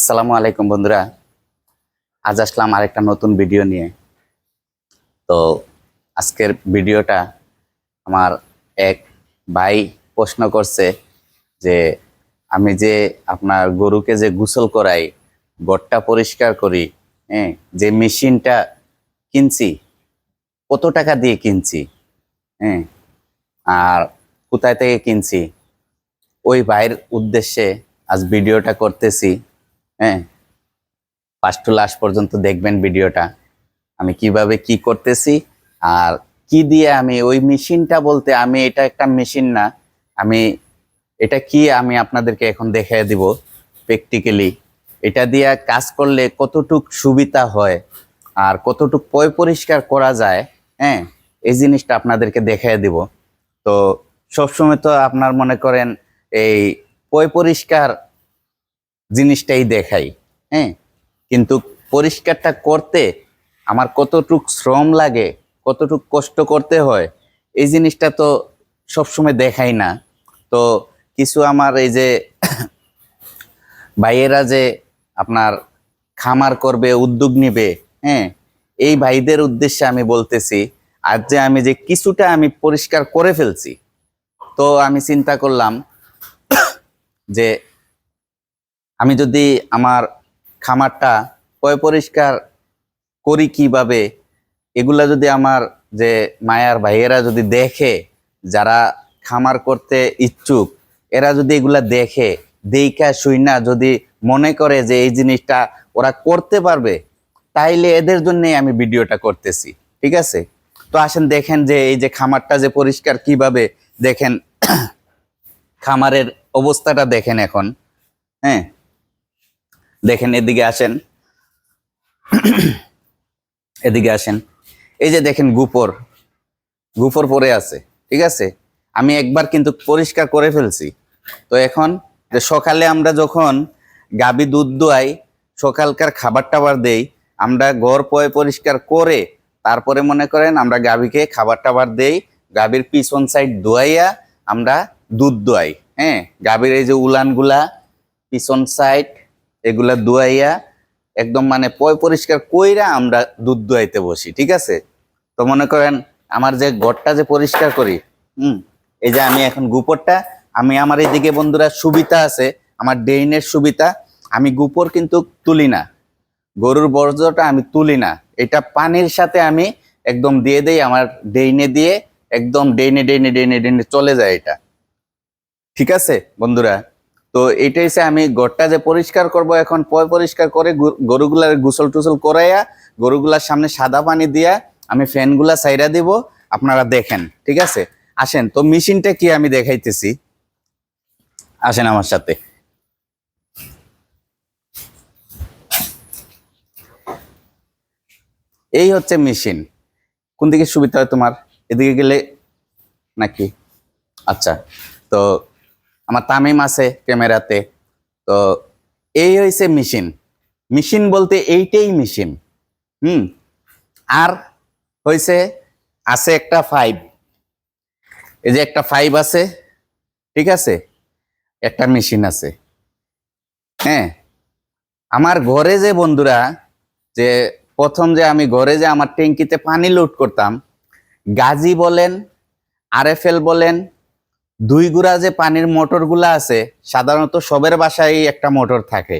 আসসালামু আলাইকুম বন্ধুরা। আজ আসলাম আরেকটা নতুন ভিডিও নিয়ে। তো আজকের ভিডিওটা আমার এক ভাই প্রশ্ন করছে যে আমি যে আপনার গরুকে যে গোসল করাই, গোটটা পরিষ্কার করি, হ্যাঁ, যে মেশিনটা কিনছি কত টাকা দিয়ে কিনছি, হ্যাঁ, আর কোথায় থেকে কিনছি, ওই ভাইয়ের উদ্দেশ্যে আজ ভিডিওটা করতেছি। হ্যাঁ, ফার্স্ট টু লাস্ট পর্যন্ত দেখবেন ভিডিওটা, আমি কিভাবে কি করতেছি আর কি দিয়ে আমি ওই মেশিনটা, বলতে আমি এটা একটা মেশিন না, আমি এটা কি আমি আপনাদেরকে এখন দেখিয়ে দিব প্র্যাকটিক্যালি। এটা দিয়ে কাজ করলে কতটুক সুবিধা হয় আর কতটুক পরিষ্কার করা যায়, হ্যাঁ, এই জিনিসটা আপনাদেরকে দেখিয়ে দিব। তো সবসময় তো আপনার মনে করেন এই পরিষ্কার জিনিসটাই দেখাই, হ্যাঁ, কিন্তু পরিষ্কারটা করতে আমার কতটুক শ্রম লাগে, কতটুক কষ্ট করতে হয়, এই জিনিসটা তো সবসময় দেখাই না। তো কিছু আমার এই যে ভাইয়েরা যে আপনার খামার করবে, উদ্যোগ নিবে, হ্যাঁ, এই ভাইদের উদ্দেশ্যে আমি বলতেছি, আজ যে আমি যে কিছুটা আমি পরিষ্কার করে ফেলছি, তো আমি চিন্তা করলাম যে আমি যদি আমার খামারটা পরিষ্কার করি কিভাবে, এগুলা যদি আমার যে মায়ার ভাইয়েরা যদি দেখে, যারা খামার করতে ইচ্ছুক, এরা যদি এগুলা দেখে, দেখা শুইনা যদি মনে করে যে এই জিনিসটা ওরা করতে পারবে, তাইলে এদের জন্য আমি ভিডিওটা করতেছি। ঠিক আছে, তো আসেন দেখেন যে এই যে খামারটা যে পরিষ্কার কিভাবে, দেখেন খামারের অবস্থাটা দেখেন এখন। হ্যাঁ, দেখেন, এদিকে আসেন, এদিকে আসেন, এই যে দেখেন গোপর গোপর পরে আছে। ঠিক আছে, আমি একবার কিন্তু পরিষ্কার করে ফেলছি। তো এখন যে সকালে আমরা যখন গাভী দুধ দোয়াই, সকালকার খাবার টাবার দেই, আমরা ঘর পরিষ্কার করে তারপরে মনে করেন আমরা গাভীকে খাবার টাবার দেই, গাভীর পিছন সাইড ধোয়াইয়া আমরা দুধ দোয়াই। হ্যাঁ, গাভীর এই যে উলানগুলা পিছন সাইড এগুলা ধোয়াইয়া একদম মানে পরিষ্কার কইরা আমরা দুধ দোয়াইতে বসি। ঠিক আছে, তো মনে করেন আমার যে ঘরটা যে পরিষ্কার করি, এই যে আমি এখন গোপরটা, আমি আমার এইদিকে বন্ধুরা সুবিধা আছে, আমার ড্রেইনের সুবিধা, আমি গোপর কিন্তু তুলি না, গরুর বর্জ্যটা আমি তুলি না, এটা পানির সাথে আমি একদম দিয়ে দেই আমার ড্রেইনে, দিয়ে একদম ড্রেইনে ড্রেইনে ড্রেইনে ড্রেইনে চলে যায় এটা। ঠিক আছে বন্ধুরা, তো এইটাই সে আমি ঘরটা যে পরিষ্কার করব এখন, পরিষ্কার করে গরুগুলার গোসল টুসল করাইয়া গরুগুলার সামনে সাদা পানি দিয়া আমি ফ্যানগুলা সাইরা দিব, আপনারা দেখেন। ঠিক আছে, আসেন তো মেশিনটা কি আমি দেখাইতেছি, আসেন আমার সাথে। এই হচ্ছে মেশিন। কোন দিকে সুবিধা হয় তোমার, এদিকে গেলে নাকি? আচ্ছা, তো আমার তামিম আছে ক্যামেরাতে। তো এই হয়েছে মেশিন। মেশিন বলতে এইটাই মেশিন। হুম, আর হয়েছে আছে একটা ফাইভ, এই যে একটা ফাইভ আছে। ঠিক আছে, একটা মেশিন আছে। হ্যাঁ, আমার ঘরে যে বন্ধুরা, যে প্রথম যে আমি ঘরে যে আমার ট্যাঙ্কিতে পানি লোড করতাম, গাজী বলেন, আরএফএল বলেন, দুই গুড়া যে পানির মোটরগুলা আছে, সাধারণত সবের বাসায় একটা মোটর থাকে।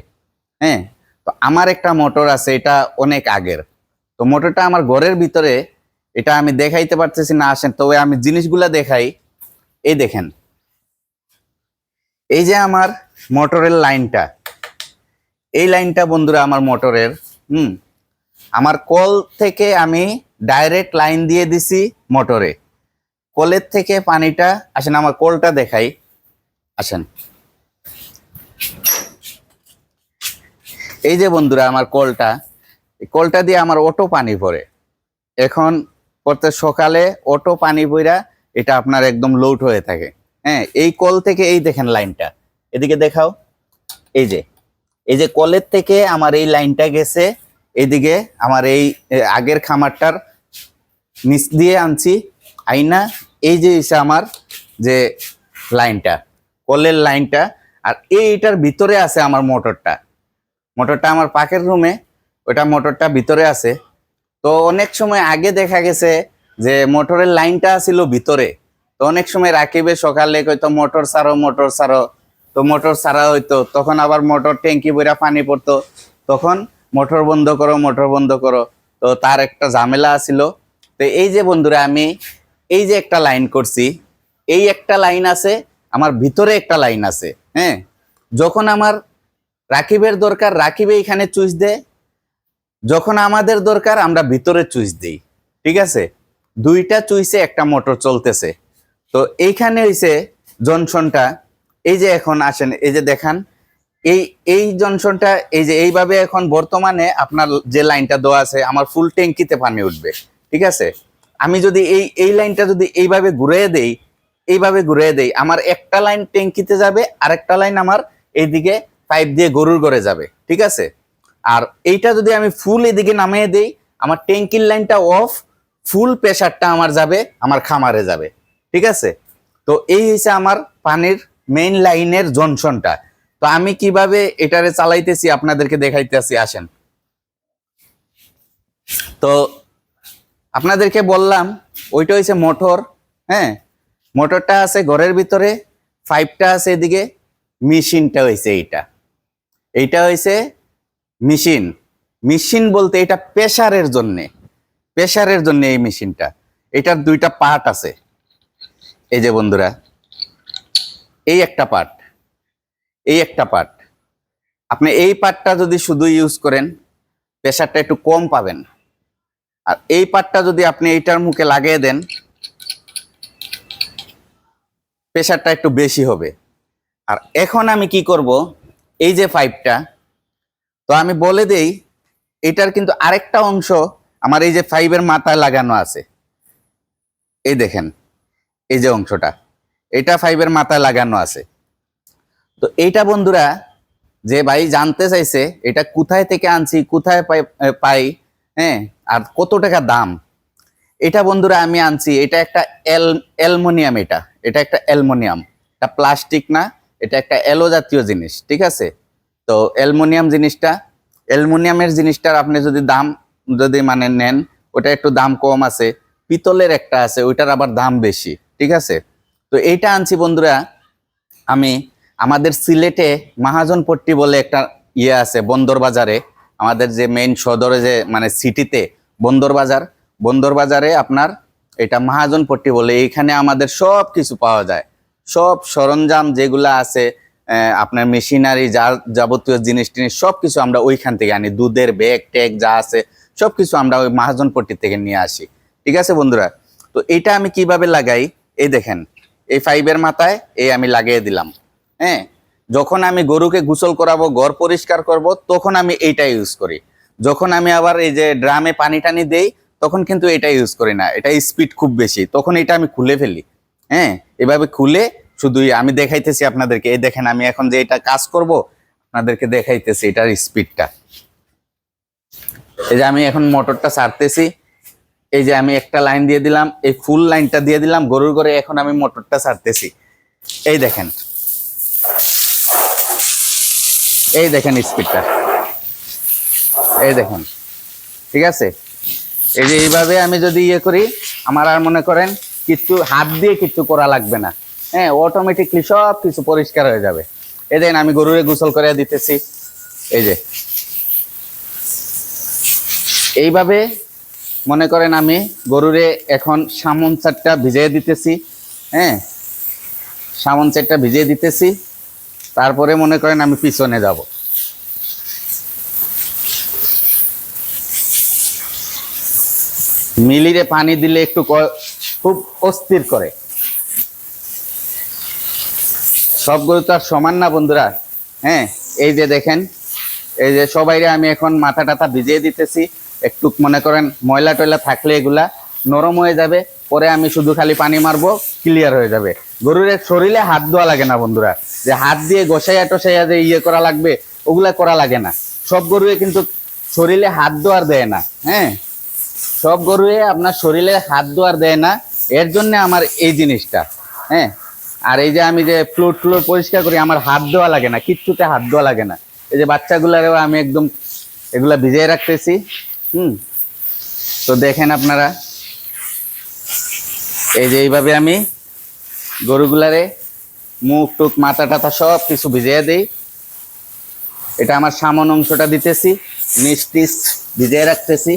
হ্যাঁ, তো আমার একটা মোটর আছে, এটা অনেক আগের। তো মোটরটা আমার ঘরের ভিতরে, এটা আমি দেখাইতে পারতেছি না, আসেন তবে আমি জিনিসগুলা দেখাই। এই দেখেন, এই যে আমার মোটরের লাইনটা, এই লাইনটা বন্ধুরা আমার মোটরের। আমার কল থেকে আমি ডাইরেক্ট লাইন দিয়ে দিছি মোটরে, কলের থেকে পানিটা, আসেন আমার কলটা দেখাই, আসেন। এই যে বন্ধুরা আমার কলটা, কলটা দিয়ে আমার অটো পানি পড়ে, এখন প্রত্যেক সকালে অটো পানি পড়া এটা আপনার একদম লোড হয়ে থাকে। হ্যাঁ, এই কল থেকে এই দেখেন লাইনটা, এদিকে দেখাও, এই যে এই যে কলের থেকে আমার এই লাইনটা গেছে এইদিকে, আমার এই আগের খামারটার নিচ দিয়ে আনছি আইনা, এই যে আমার যে লাইনটা, কলের লাইনটা, আর এইটার ভিতরে আছে আমার মোটরটা। মোটরটা আমার পাকের রুমে, ওটা মোটরটা ভিতরে আছে। তো অনেক সময় আগে দেখা গেছে যে মোটরের লাইনটা ছিল ভিতরে। তো অনেক সময় রাকিবে সকালে কইতো মোটর ছাড়ো মোটর ছাড়ো, তো মোটর ছাড়া হইতো, তখন আবার মোটর ট্যাঙ্কি ভরা পানি পড়তো, তখন মোটর বন্ধ করো মোটর বন্ধ করো। তো তার একটা ঝামেলা ছিল। তো এই যে বন্ধুরা আমি এই যে একটা লাইন করছি, এই একটা লাইন আছে, আমার ভিতরে একটা লাইন আছে। হ্যাঁ, যখন আমার রাকিবের দরকার রাকিবে এখানে চুইস দেয়, যখন আমাদের দরকার আমরা ভিতরে চুইস দিই। ঠিক আছে, দুইটা চুইসে একটা মোটর চলতেছে। তো এইখানে হইছে জনসনটা। এই যে এখন আসেন, এই যে দেখান, এই এই জনসনটা এই যে এইভাবে এখন বর্তমানে আপনার যে লাইনটা দেওয়া আছে, আমার ফুল ট্যাঙ্কিতে পানি উঠবে। ঠিক আছে, আমি যদি এই লাইনটা যদি এইভাবে ঘুরিয়ে দেই, এইভাবে ঘুরিয়ে দেই, আমার একটা লাইন ট্যাঙ্কিতে যাবে, আর একটা লাইন আমার এইদিকে পাইপ দিয়ে গরুর ঘরে যাবে। ঠিক আছে, আর এইটা যদি আমি ফুল এদিকে নামিয়ে দেই, আমার ট্যাঙ্কির লাইনটা অফ, ফুল প্রেসারটা আমার যাবে আমার খামারে যাবে। ঠিক আছে, তো এই হচ্ছে আমার পানির মেইন লাইনের জনসনটা। তো আমি কিভাবে এটারে চালাইতেছি আপনাদেরকে দেখাইতেছি, আসেন। তো আপনাদেরকে বললাম ওইটা হচ্ছে মোটর। হ্যাঁ, মোটরটা আছে ঘরের ভিতরে, পাইপটা আছে এদিকে, মেশিনটা হয়েছে এইটা, এইটা হয়েছে মেশিন। মেশিন বলতে এটা প্রেসারের জন্যে, প্রেসারের জন্য এই মেশিনটা। এটার দুইটা পার্ট আছে। এই যে বন্ধুরা, এই একটা পার্ট, এই একটা পার্ট। আপনি এই পার্টটা যদি শুধু ইউজ করেন, প্রেসারটা একটু কম পাবেন। আর এই পার্টটা যদি আপনি এইটার মুখে লাগিয়ে দেন, প্রেসারটা একটু বেশি হবে। আর এখন আমি কি করব, এই যে পাইপটা, তো আমি বলে দেই এটার কিন্তু আরেকটা অংশ আমার এই যে পাইপের মাথায় লাগানো আছে। এই দেখেন, এই যে অংশটা, এটা পাইপের মাথায় লাগানো আছে। তো এইটা বন্ধুরা, যে ভাই জানতে চাইছে এটা কোথায় থেকে আনছি, কোথায় পাই, হ্যাঁ, আর কত টাকা দাম, এটা বন্ধুরা আমি আনছি, এটা একটা অ্যালুমিনিয়াম, এটা এটা একটা অ্যালুমিনিয়াম, এটা প্লাস্টিক না, এটা একটা অ্যালো জাতীয় জিনিস। ঠিক আছে, তো অ্যালুমিনিয়াম জিনিসটা, অ্যালুমিনিয়ামের জিনিসটার আপনি যদি দাম যদি মানে নেন, ওটা একটু দাম কম আছে। পিতলের একটা আছে, ওইটার আবার দাম বেশি। ঠিক আছে, তো এইটা আনছি বন্ধুরা আমি। আমাদের সিলেটে মহাজনপট্টি বলে একটা ইয়ে আছে বন্দর বাজারে, আমাদের যে মেইন সদরে যে মানে সিটিতে বন্দর বাজার, বন্দর বাজারে আপনার এটা মহাজনপট্টি বলে, এইখানে আমাদের সব কিছু পাওয়া যায়, সব সরঞ্জাম যেগুলা আছে, আপনার মেশিনারি যা যাবতীয় জিনিস টিনিস সব কিছু আমরা ওইখান থেকে আনি। দুধের ব্যাগ ট্যাগ যা আছে সব কিছু আমরা ওই মহাজনপট্টি থেকে নিয়ে আসি। ঠিক আছে বন্ধুরা, তো এইটা আমি কিভাবে লাগাই, এই দেখেন, এই পাইপের মাথায় এই আমি লাগিয়ে দিলাম। হ্যাঁ, যখন আমি গরুকে গোসল করাবো, ঘর পরিষ্কার করব, তখন আমি এইটা ইউজ করি। যখন আমি আবার এই যে ড্রামে পানি টানি দেই, তখন কিন্তু এটা ইউজ করি না, এটা স্পিড খুব বেশি, তখন এটা আমি খুলে ফেলি। হ্যাঁ, এভাবে খুলে শুধুই আমি দেখাইতেছি আপনাদেরকে। এই দেখেন, আমি এখন যে এটা কাজ করব আপনাদেরকে দেখাইতেছি এটার স্পিডটা। এই যে আমি এখন মোটরটা ছাড়তেছি, এই যে আমি একটা লাইন দিয়ে দিলাম, এই ফুল লাইনটা দিয়ে দিলাম গরুর ঘরে, এখন আমি মোটরটা ছাড়তেছি। এই দেখেন, এই দেখেন স্পিডটা, এই দেখেন। ঠিক আছে, এই যে এইভাবে আমি যদি ইয়ে করি, আমার আর মনে করেন কিছু হাত দিয়ে কিছু করা লাগবে না। হ্যাঁ, অটোমেটিকলি সব কিছু পরিষ্কার হয়ে যাবে। এই দেখেন, আমি গরুরে গোসল করে দিতেছি। এই যে এইভাবে মনে করেন আমি গরুরে এখন সামন চারটা ভিজিয়ে দিতেছি। হ্যাঁ, সামন চারটা ভিজিয়ে দিতেছি, তারপরে মনে করেন আমি পিছনে যাব। মিলিরে পানি দিলে একটু খুব অস্থির করে। সব গরু তো আর সমান না বন্ধুরা। হ্যাঁ, এই যে দেখেন, এই যে সবাইরে আমি এখন মাথা টাথা ভিজিয়ে দিতেছি। একটু মনে করেন ময়লা টয়লা থাকলে এগুলা নরম হয়ে যাবে, পরে আমি শুধু খালি পানি মারবো, ক্লিয়ার হয়ে যাবে। গরুর শরীরে হাত ধোয়া লাগে না বন্ধুরা, যে হাত দিয়ে গোসাইয়া টোসাইয়া যে ইয়ে করা লাগবে, ওগুলা করা লাগে না। সব গরুয়ে কিন্তু শরীরে হাত ধোয়ার দেয় না। হ্যাঁ, সব গরুয়ে আপনার শরীরে হাত ধোয়ার দেয় না, এর জন্য আমার এই জিনিসটা। হ্যাঁ, আর এই যে আমি যে ফ্লোর পরিষ্কার করি, আমার হাত ধোয়া লাগে না, কিচ্ছুতে হাত ধোয়া লাগে না। এই যে বাচ্চাগুলারও আমি একদম এগুলা ভিজিয়ে রাখতেছি। তো দেখেন আপনারা, এই যে এইভাবে আমি গরুগুলারে মুখ টুক মাথা টাথা সব কিছু ভিজিয়ে দিই। এটা আমার সামন অংশটা দিতেছি, নিচ টিচ ভিজিয়ে রাখতেছি।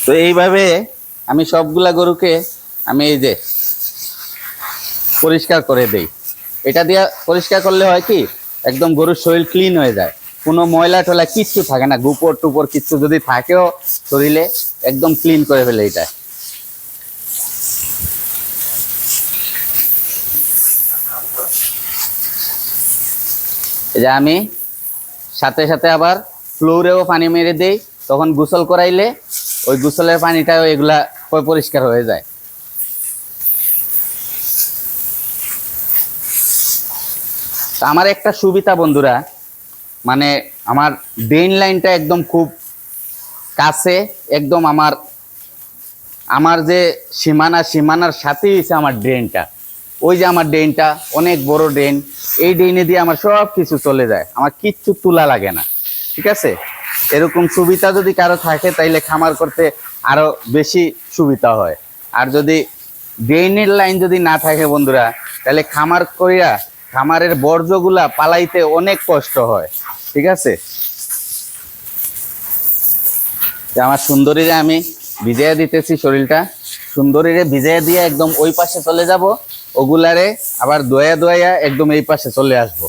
তো এইভাবে আমি সবগুলা গরুকে আমি এই যে পরিষ্কার করে দেই। এটা দিয়ে পরিষ্কার করলে হয় কি, একদম গরুর শরীর ক্লিন হয়ে যায়, কোনো ময়লা টয়লা কিচ্ছু থাকে না, গোপর টুপর কিচ্ছু যদি থাকেও শরীরে একদম ক্লিন করে ফেলে এটা। এই যে আমি সাথে সাথে আবার ফ্লোরেও পানি মেরে দেই, তখন গোসল করাইলে ওই গোসলের পানিটাও এগুলা পরিষ্কার হয়ে যায়। আমার একটা সুবিধা বন্ধুরা, মানে আমার ড্রেন লাইনটা একদম খুব কাছে, একদম আমার যে সীমানার সাথেই হচ্ছে আমার ড্রেনটা। ওই যে আমার ড্রেনটা অনেক বড় ড্রেন, এই ড্রেনে দিয়ে আমার সব কিছু চলে যায়, আমার কিচ্ছু তোলা লাগে না। ঠিক আছে, এরকম সুবিধা যদি কারো থাকে তাইলে খামার করতে আরো বেশি সুবিধা হয়। আর যদি ড্রেনের লাইন যদি না থাকে বন্ধুরা, তাহলে খামার করিয়া খামারের বর্জ্যগুলা পালাইতে অনেক কষ্ট হয়। ঠিক আছে, আমার সুন্দরীরে আমি ভিজিয়ে দিতেছি শরীরটা, সুন্দরীরে ভিজিয়ে দিয়ে একদম ওই পাশে চলে যাব, ওগুলারে আবার দোয়া একদম এই পাশে চলে আসব।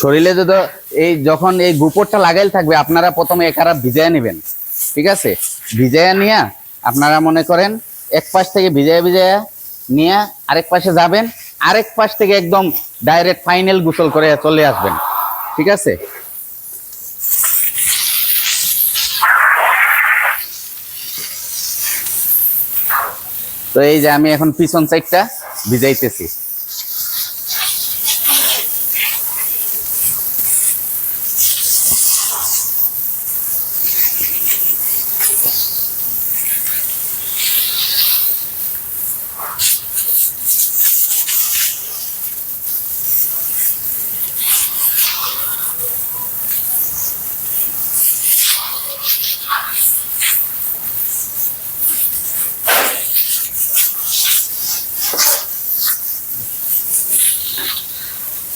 শরীরে যদি এই যখন এই গোপরটা লাগাইল থাকবে, আপনারা প্রথমে একারা ভিজাইয়া নেবেন। ঠিক আছে, ভিজাইয়া নিয়ে আপনারা মনে করেন এক পাশ থেকে ভিজাইয়া নিয়ে আরেক পাশে যাবেন, আরেক পাশ থেকে একদম ডাইরেক্ট ফাইনাল গোসল করে চলে আসবেন। ঠিক আছে, তো এই যে আমি এখন পিছন সাইডটা ভিজাইতেছি।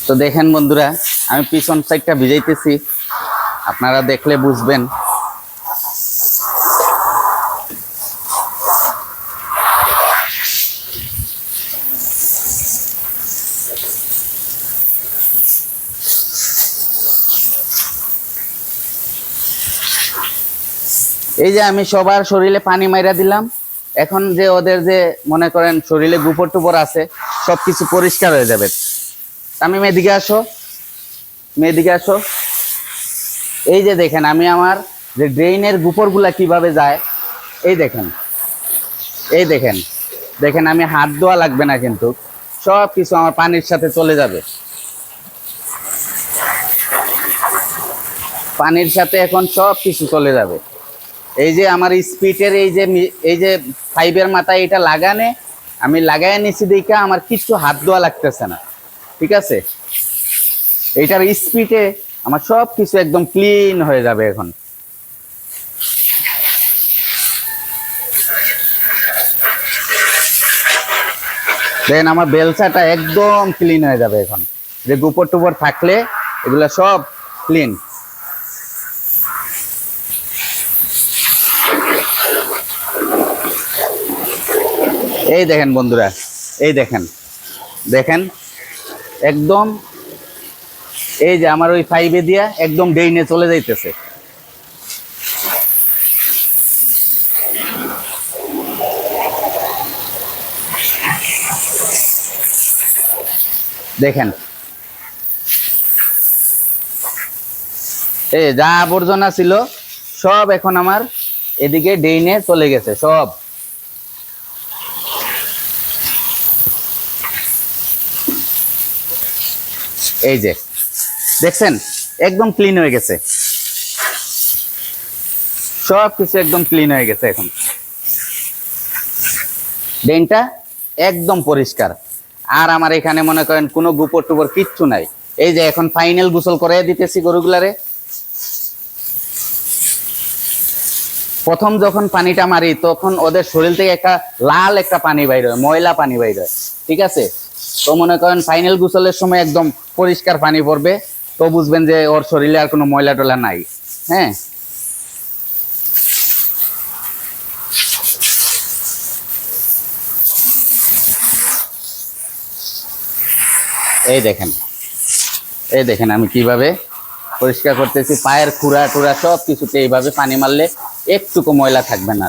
তো দেখেন বন্ধুরা, আমি পিছন সাইডটা ভিজাইতেছি, আপনারা দেখলে বুঝবেন। এই যে আমি সবার শরীরে পানি মাইরা দিলাম, এখন যে ওদের যে মনে করেন শরীরে গোপর টুপর আছে সবকিছু পরিষ্কার হয়ে যাবে। আমি মেয়েদিকে আসো, মেয়েদিকে আসো। এই যে দেখেন আমি আমার যে ড্রেইনের গোপরগুলা কিভাবে যায়, এই দেখেন, এই দেখেন, দেখেন আমি হাত ধোয়া লাগবে না, কিন্তু সব কিছু আমার পানির সাথে চলে যাবে। পানির সাথে এখন সব কিছু চলে যাবে। এই যে আমার স্পিডের এই যে পাইপের মাথায় এটা লাগানে, আমি লাগাই নিছি দেখা আমার কিচ্ছু হাত ধোয়া লাগতেছে না। ঠিক আছে, এইটার স্পিডে আমার সব কিছু একদম ক্লিন হয়ে যাবে এখন। দেখেন আমার বেলসাটা একদম ক্লিন হয়ে যাবে এখন, যে গোপর টুপর থাকলে এগুলা সব ক্লিন। এই দেখেন বন্ধুরা, এই দেখেন, দেখেন একদম এই যে আমার ওই পাইপে দিয়া একদম ড্রেইনে চলে যাইতেছে। দেখেন এই যা আবর্জনা ছিল সব এখন আমার এদিকে ড্রেনে চলে গেছে সব। এই যে দেখছেন একদম ক্লিন হয়ে গেছে, সব কিছু একদম ক্লিন হয়ে গেছে। এখন ড্রেনটা একদম পরিষ্কার। আর আমার এখানে মনে করেন কোনো গোবর টুবর কিচ্ছু নাই। এই যে এখন ফাইনাল গোসল করে দিতেছি গরুগুলারে। প্রথম যখন পানিটা মারি তখন ওদের শরীর থেকে একটা লাল একটা পানি বাইর হয়, ময়লা পানি বাইর হয়, ঠিক আছে। তো মনে করেন ফাইনাল গোসলের সময় একদম পরিষ্কার পানি পড়বে, তো বুঝবেন যে ওর শরীরে আর কোনো ময়লা টলা নাই। হ্যাঁ, এই দেখেন, এই দেখেন আমি কিভাবে পরিষ্কার করতেছি। পায়ের খুঁড়া টুরা সব কিছুতে এইভাবে পানি মারলে একটুকু ময়লা থাকবে না।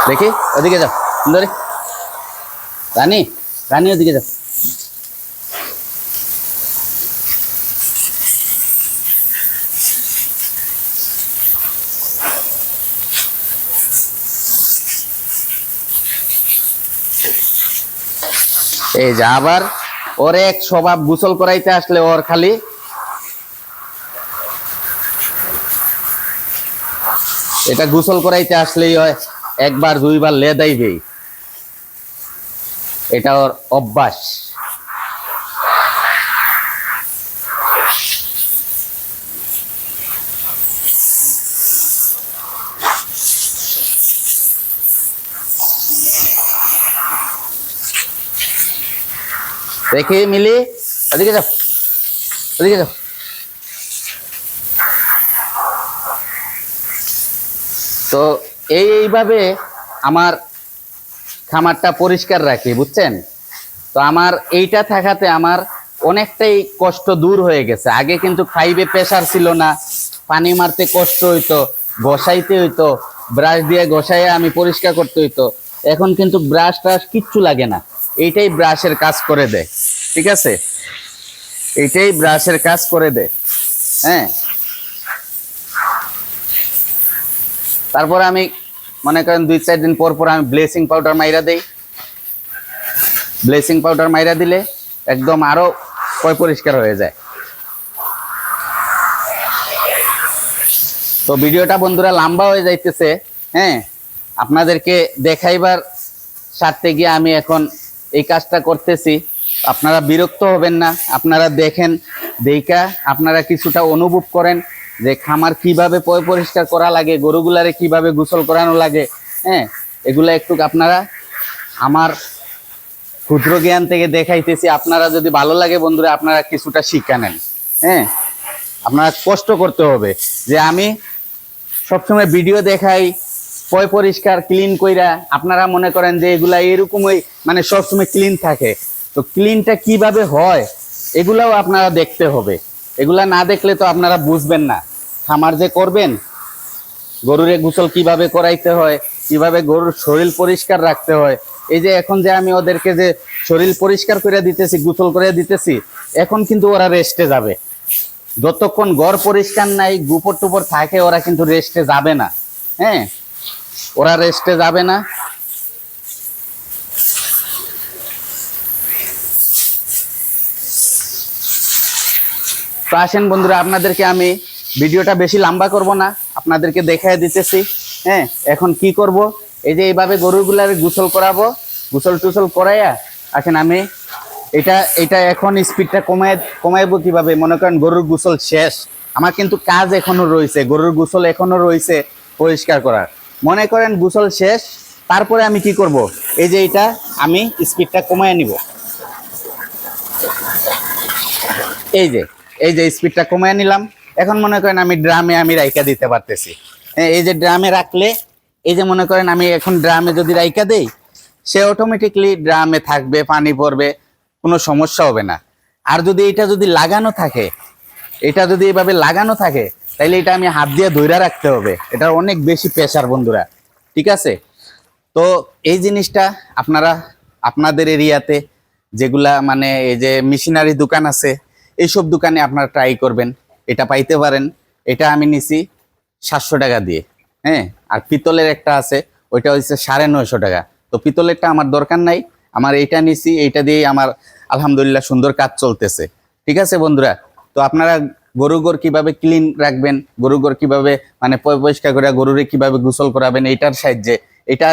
দেখি ওদিকে যাও সুন্দরী, রানী রানী ওদিকে যাও। এই যে আবার ওর এক স্বভাব, গোসল করাইতে আসলে ওর খালি এটা গোসল করাইতে আসলেই হয় একবার দুইবার লেদাইবেই, এটা ওর অভ্যাস। দেখি মিলি ওদিকে যাও, ওদিকে যাও। তো এইভাবে আমার খামারটা পরিষ্কার রাখি, বুঝছেন। তো আমার এইটা থাকাতে আমার অনেকটাই কষ্ট দূর হয়ে গেছে। আগে কিন্তু খাইবে প্রেশার ছিল না, পানি মারতে কষ্ট হইতো, ঘষাইতে হইতো, ব্রাশ দিয়ে ঘষাইয়া আমি পরিষ্কার করতে হইতো। এখন কিন্তু ব্রাশ ট্রাশ কিচ্ছু লাগে না, এইটাই ব্রাশের কাজ করে দেয়, ঠিক আছে, এইটাই ব্রাশের কাজ করে দেয়। হ্যাঁ, তারপর আমি মনে করেন 2-4 দিন পর পর আমি ব্লিচিং পাউডার মাইরা দেই। ব্লিচিং পাউডার মাইরা দিলে একদম আরো পরিষ্কার হয়ে যায়। তো ভিডিওটা বন্ধুরা লম্বা হয়ে যাইতেছে। হ্যাঁ, আপনাদেরকে দেখাইবার স্বার্থে গিয়ে আমি এখন এই কাজটা করতেছি। আপনারা বিরক্ত হবেন না, আপনারা দেখেন, দেখা আপনারা কিছুটা অনুভব করেন যে খামার কিভাবে পরিষ্কার করা লাগে, গরুগুলারে কিভাবে গোসল করানো লাগে। হ্যাঁ, এগুলা একটু আপনারা আমার ক্ষুদ্র জ্ঞান থেকে দেখাইতেছি। আপনারা যদি ভালো লাগে বন্ধুরা, আপনারা কিছুটা শিক্ষা নেন। হ্যাঁ, আপনারা কষ্ট করতে হবে। যে আমি সবসময় ভিডিও দেখাই পরিষ্কার ক্লিন কইরা, আপনারা মনে করেন যে এগুলা এরকমই মানে সবসময় ক্লিন থাকে। তো ক্লিনটা কিভাবে হয় এগুলাও আপনারা দেখতে হবে। এগুলা না দেখলে তো আপনারা বুঝবেন না। খামার যে করবেন, গরুরে গোসল কিভাবে করাইতে হয়, কিভাবে গরুর শরীর পরিষ্কার রাখতে হয়। এই যে এখন যে আমি ওদেরকে যে শরীর পরিষ্কার করে দিতেছি, গোসল করে দিতেছি, এখন কিন্তু ওরা রেস্টে যাবে। যতক্ষণ ঘর পরিষ্কার নাই, গোবর টুপর থাকে, ওরা কিন্তু রেস্টে যাবে না। হ্যাঁ, ওরা রেস্টে যাবে না। তো আসেন বন্ধুরা, আপনাদেরকে আমি ভিডিওটা বেশি লম্বা করব না, আপনাদেরকে দেখাই দিতেছি। হ্যাঁ, এখন কি করব, এই যে এইভাবে গরুগুলার গোসল করাবো, গোসল টুসল করাইয়া আসেন আমি এটা এখন স্পিডটা কমাইবো কিভাবে। মনে করেন গরুর গোসল শেষ, আমার কিন্তু কাজ এখনো রয়েছে, গরুর গোসল এখনো রয়েছে পরিষ্কার করার। মনে করেন গোসল শেষ, তারপরে আমি কি করব, এই যে এটা আমি স্পিডটা কমায় নিব। এই যে স্পিডটা কমায় নিলাম। এখন মনে করেন আমি ড্রামে আমি রাইকা দিতে পারতেছি। এই যে ড্রামে রাখলে, এই যে মনে করেন আমি এখন ড্রামে যদি রাইকা দেই, সে অটোমেটিকলি ড্রামে থাকবে, পানি পড়বে, কোনো সমস্যা হবে না। আর যদি এটা যদি লাগানো থাকে, এটা যদি এভাবে লাগানো থাকে, তাইলে এটা আমি হাত দিয়ে ধইরা রাখতে হবে। এটা অনেক বেশি প্রেসার বন্ধুরা, ঠিক আছে। তো এই জিনিসটা আপনারা আপনাদের এরিয়াতে যেগুলা মানে এই যে মেশিনারি দোকান আছে এইসব দোকানে আপনারা ট্রাই করবেন, এটা পাইতে পারেন। এটা আমি নিছি 700 টাকা দিয়ে, হ্যাঁ। আর পিতলের একটা আছে, ওইটা হচ্ছে 950 টাকা। তো পিতলেরটা আমার দরকার নাই, আমার এইটা নিছি, এইটা দিয়ে আমার আলহামদুলিল্লাহ সুন্দর কাজ চলতেছে। ঠিক আছে বন্ধুরা, তো আপনারা গরু ঘর কিভাবে ক্লিন রাখবেন, গরু ঘর কিভাবে মানে পরিষ্কার করে গরুরে কিভাবে গোসল করাবেন, এইটার সাহায্যে এটা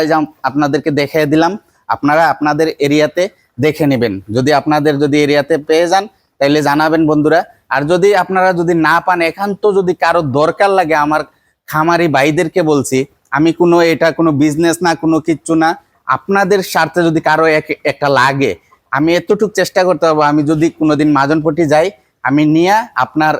আপনাদেরকে দেখিয়ে দিলাম। আপনারা আপনাদের এরিয়াতে দেখে নেবেন, যদি আপনাদের যদি এরিয়াতে পেয়ে যান তাহলে জানাবেন বন্ধুরা। আর যদি আপনারা যদি না পান, একান্ত যদি কারো দরকার লাগে, আমার খামারি ভাইদেরকে বলছি, আমি কোনো এটা কোনো বিজনেস না, কোনো কিচ্ছু না, আপনাদের স্বার্থে যদি কারো একটা লাগে, আমি এতটুকু চেষ্টা করতে পারবো, আমি যদি কোনোদিন মাজনপট্টি যাই, আমি নিয়ে আপনার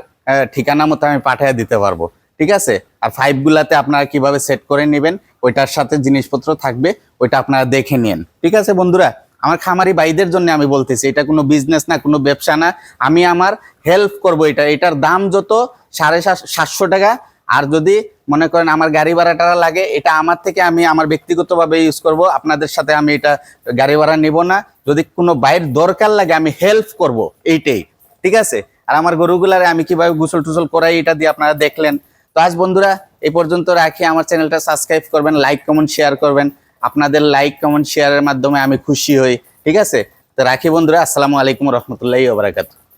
ঠিকানা মতো আমি পাঠিয়ে দিতে পারবো। ঠিক আছে। আর পাইপগুলাতে আপনারা কিভাবে সেট করে নেবেন, ওইটার সাথে জিনিসপত্র থাকবে, ওইটা আপনারা দেখে নিন। ঠিক আছে বন্ধুরা, আমার খামারি ভাইদের জন্য আমি বলতেছি, এটা কোনো বিজনেস না, কোনো ব্যবসা না, আমি আমার হেল্প করব। এটার দাম যত 750 টাকা। আর যদি মনে করেন আমার গাড়ি ভাড়াটা লাগে, এটা আমার থেকে আমি আমার ব্যক্তিগতভাবে ইউজ করব, আপনাদের সাথে আমি এটা গাড়ি ভাড়া নিব না। যদি কোনো বাইরের দরকার লাগে আমি হেল্প করব, এইটাই। ঠিক আছে। আর আমার গরুগুলারে আমি কিভাবে গোসল টুসল করাই, এটা দিয়ে আপনারা দেখলেন। তো আজ বন্ধুরা এই পর্যন্ত রাখি। আমার চ্যানেলটা সাবস্ক্রাইব করবেন, লাইক কমেন্ট শেয়ার করবেন। আপনাদের লাইক কমেন্ট শেয়ারের মাধ্যমে আমি খুশি হই। ঠিক আছে। তো রাখি বন্ধুরা, আসসালামু আলাইকুম রহমতুল্লাহি ওয়া বারাকাতুহু।